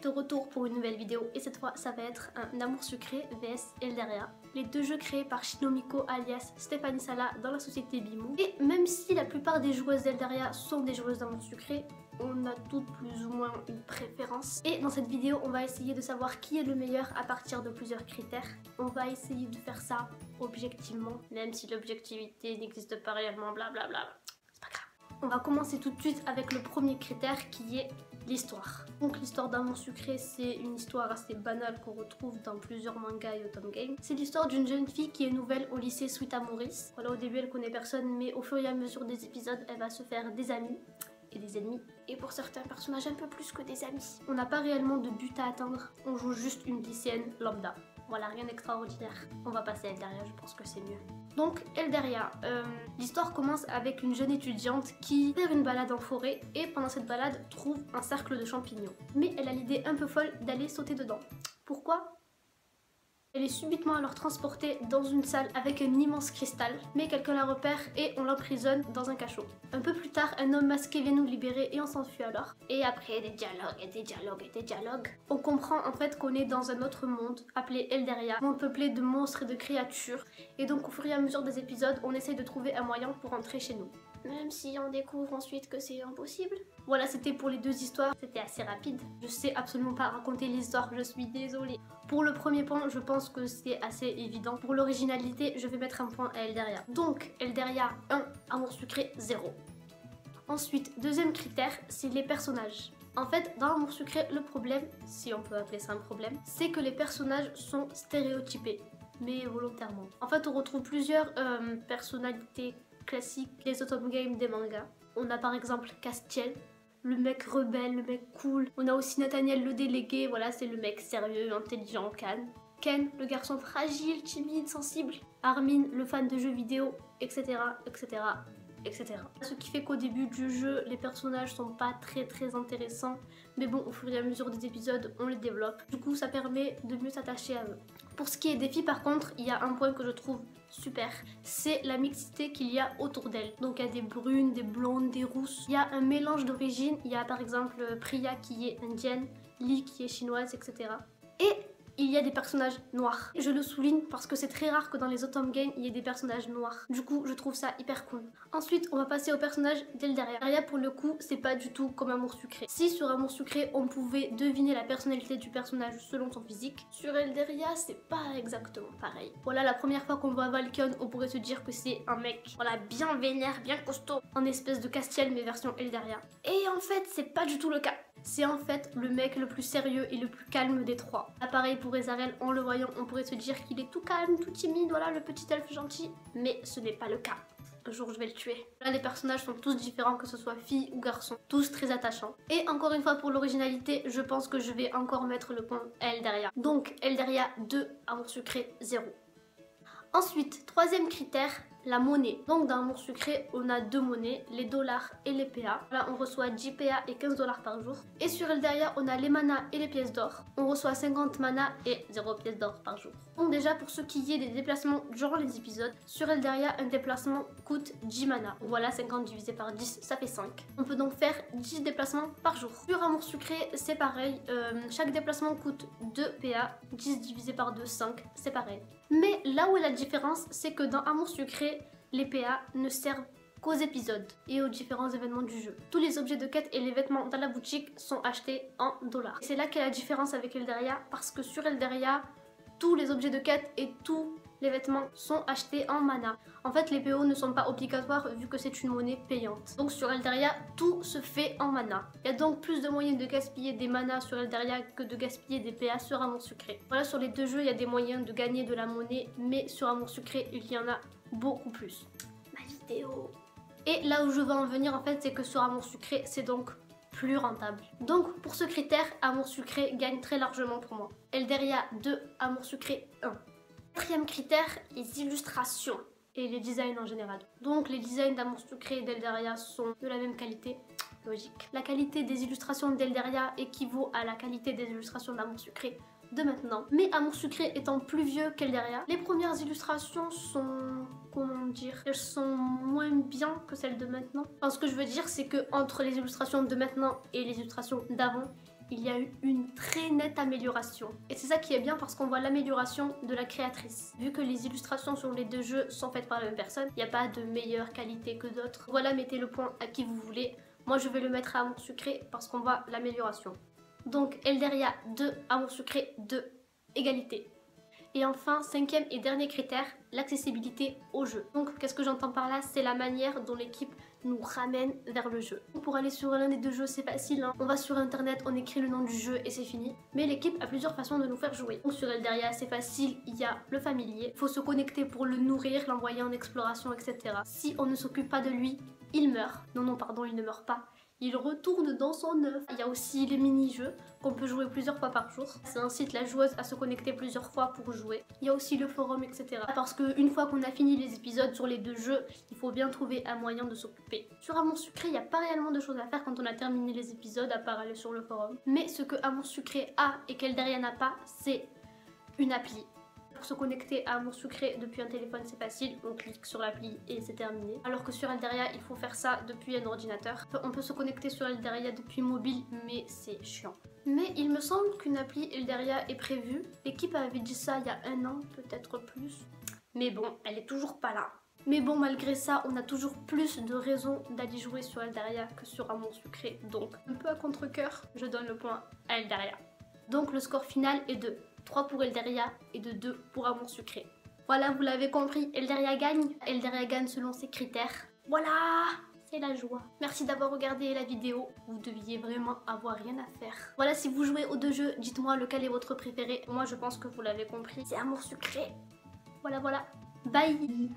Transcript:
De retour pour une nouvelle vidéo et cette fois ça va être un Amour Sucré vs Elderia. Les deux jeux créés par Shinomiko alias Stéphanie Sala dans la société Bimou. Et même si la plupart des joueuses d'Elderia sont des joueuses d'Amour Sucré, on a toutes plus ou moins une préférence. Et dans cette vidéo on va essayer de savoir qui est le meilleur à partir de plusieurs critères. On va essayer de faire ça objectivement, même si l'objectivité n'existe pas réellement, blablabla. C'est pas grave. On va commencer tout de suite avec le premier critère qui est l'histoire. Donc l'histoire d'Amour Sucré, c'est une histoire assez banale qu'on retrouve dans plusieurs mangas et automne game. C'est l'histoire d'une jeune fille qui est nouvelle au lycée Sweet Amoris. Voilà, au début elle connaît personne, mais au fur et à mesure des épisodes, elle va se faire des amis et des ennemis. Et pour certains personnages un peu plus que des amis. On n'a pas réellement de but à atteindre, on joue juste une lycéenne lambda. Voilà, rien d'extraordinaire. On va passer à Elderia, je pense que c'est mieux. Donc Elderia, l'histoire commence avec une jeune étudiante qui fait une balade en forêt et pendant cette balade trouve un cercle de champignons. Mais elle a l'idée un peu folle d'aller sauter dedans. Pourquoi ? Elle est subitement alors transportée dans une salle avec un immense cristal, mais quelqu'un la repère et on l'emprisonne dans un cachot. Un peu plus tard, un homme masqué vient nous libérer et on s'enfuit alors. Et après des dialogues et des dialogues et des dialogues, on comprend en fait qu'on est dans un autre monde appelé Elderia, monde peuplé de monstres et de créatures. Et donc au fur et à mesure des épisodes, on essaye de trouver un moyen pour rentrer chez nous. Même si on découvre ensuite que c'est impossible. Voilà, c'était pour les deux histoires, c'était assez rapide. Je sais absolument pas raconter l'histoire, je suis désolée. Pour le premier point, je pense que c'est assez évident. Pour l'originalité, je vais mettre un point à Elderia. Donc, Elderia 1, Amour Sucré 0. Ensuite, deuxième critère, c'est les personnages. En fait, dans Amour Sucré, le problème, si on peut appeler ça un problème, c'est que les personnages sont stéréotypés, mais volontairement. En fait, on retrouve plusieurs personnalités classiques des automne games des mangas. On a par exemple Castiel, le mec rebelle, le mec cool. On a aussi Nathaniel le délégué, voilà, c'est le mec sérieux, intelligent, calme. Ken, le garçon fragile, timide, sensible. Armin, le fan de jeux vidéo, etc., etc., etc. Ce qui fait qu'au début du jeu, les personnages sont pas très intéressants, mais bon, au fur et à mesure des épisodes, on les développe. Du coup, ça permet de mieux s'attacher à eux. Pour ce qui est des filles, par contre, il y a un point que je trouve super, c'est la mixité qu'il y a autour d'elle. Donc il y a des brunes, des blondes, des rousses. Il y a un mélange d'origine. Il y a par exemple Priya qui est indienne, Lee qui est chinoise, etc. Et il y a des personnages noirs. Je le souligne parce que c'est très rare que dans les automne games il y ait des personnages noirs. Du coup, je trouve ça hyper cool. Ensuite, on va passer au personnage d'Elderia. Elderia, pour le coup, c'est pas du tout comme Amour Sucré. Si sur Amour Sucré, on pouvait deviner la personnalité du personnage selon son physique, sur Elderia, c'est pas exactement pareil. Voilà, la première fois qu'on voit Valkion, on pourrait se dire que c'est un mec, voilà, bien vénère, bien costaud, en espèce de Castiel, mais version Elderia. Et en fait, c'est pas du tout le cas. C'est en fait le mec le plus sérieux et le plus calme des trois. Là, pareil pour Ezarel, en le voyant, on pourrait se dire qu'il est tout calme, tout timide, voilà, le petit elfe gentil. Mais ce n'est pas le cas. Un jour, je vais le tuer. Là, les personnages sont tous différents, que ce soit fille ou garçon. Tous très attachants. Et encore une fois, pour l'originalité, je pense que je vais encore mettre le point à Elderia. Donc, Elderia 2, Amour Sucré 0. Ensuite, troisième critère, la monnaie. Donc dans Amour Sucré, on a deux monnaies, les dollars et les PA. Là, on reçoit 10 PA et 15 dollars par jour. Et sur Elderia, on a les manas et les pièces d'or. On reçoit 50 manas et 0 pièces d'or par jour. Donc déjà, pour ce qui est des déplacements durant les épisodes, sur Elderia, un déplacement coûte 10 manas. Voilà, 50 divisé par 10, ça fait 5. On peut donc faire 10 déplacements par jour. Sur Amour Sucré, c'est pareil. Chaque déplacement coûte 2 PA, 10 divisé par 2, 5, c'est pareil. Mais là où est la différence, c'est que dans Amour Sucré, les PA ne servent qu'aux épisodes et aux différents événements du jeu. Tous les objets de quête et les vêtements dans la boutique sont achetés en dollars. C'est là qu'est la différence avec Elderia, parce que sur Elderia, tous les objets de quête et tous les vêtements sont achetés en mana. En fait, les PO ne sont pas obligatoires vu que c'est une monnaie payante. Donc sur Elderia, tout se fait en mana. Il y a donc plus de moyens de gaspiller des manas sur Elderia que de gaspiller des PA sur Amour Sucré. Voilà, sur les deux jeux, il y a des moyens de gagner de la monnaie, mais sur Amour Sucré, il y en a beaucoup plus. Ma vidéo. Et là où je veux en venir, en fait, c'est que sur Amour Sucré, c'est donc plus rentable. Donc pour ce critère, Amour Sucré gagne très largement pour moi. Elderia 2, Amour Sucré 1. Quatrième critère, les illustrations et les designs en général. Donc les designs d'Amour Sucré et d'Elderia sont de la même qualité, logique. La qualité des illustrations d'Elderia équivaut à la qualité des illustrations d'Amour Sucré de maintenant. Mais Amour Sucré étant plus vieux qu'Elderia, les premières illustrations sont... comment dire, elles sont moins bien que celles de maintenant. Enfin, ce que je veux dire, c'est que entre les illustrations de maintenant et les illustrations d'avant, il y a eu une très nette amélioration. Et c'est ça qui est bien parce qu'on voit l'amélioration de la créatrice. Vu que les illustrations sur les deux jeux sont faites par la même personne, il n'y a pas de meilleure qualité que d'autres. Voilà, mettez le point à qui vous voulez. Moi je vais le mettre à Amour Sucré parce qu'on voit l'amélioration. Donc Elderia 2, Amour Sucré 2, égalité. Et enfin, cinquième et dernier critère, l'accessibilité au jeu. Donc qu'est-ce que j'entends par là? C'est la manière dont l'équipe nous ramène vers le jeu. Pour aller sur l'un des deux jeux, c'est facile, hein. On va sur internet, on écrit le nom du jeu et c'est fini. Mais l'équipe a plusieurs façons de nous faire jouer. Donc sur Elderia, c'est facile, il y a le familier. Il faut se connecter pour le nourrir, l'envoyer en exploration, etc. Si on ne s'occupe pas de lui, il meurt. Non, pardon, il ne meurt pas. Il retourne dans son œuf. Il y a aussi les mini-jeux qu'on peut jouer plusieurs fois par jour. Ça incite la joueuse à se connecter plusieurs fois pour jouer. Il y a aussi le forum, etc. Parce qu'une fois qu'on a fini les épisodes sur les deux jeux, il faut bien trouver un moyen de s'occuper. Sur Amour Sucré, il n'y a pas réellement de choses à faire quand on a terminé les épisodes, à part aller sur le forum. Mais ce que Amour Sucré a et qu'Elderia n'a pas, c'est une appli. Pour se connecter à Amour Sucré depuis un téléphone, c'est facile, on clique sur l'appli et c'est terminé. Alors que sur Elderia, il faut faire ça depuis un ordinateur. On peut se connecter sur Elderia depuis mobile, mais c'est chiant. Mais il me semble qu'une appli Elderia est prévue. L'équipe avait dit ça il y a un an, peut-être plus. Mais bon, elle est toujours pas là. Mais bon, malgré ça, on a toujours plus de raisons d'aller jouer sur Elderia que sur Amour Sucré. Donc, un peu à contre-cœur, je donne le point à Elderia. Donc le score final est de 3 pour Elderia et de 2 pour Amour Sucré. Voilà, vous l'avez compris, Elderia gagne. Elderia gagne selon ses critères. Voilà, c'est la joie. Merci d'avoir regardé la vidéo. Vous deviez vraiment avoir rien à faire. Voilà, si vous jouez aux deux jeux, dites-moi lequel est votre préféré. Moi, je pense que vous l'avez compris. C'est Amour Sucré. Voilà. Bye.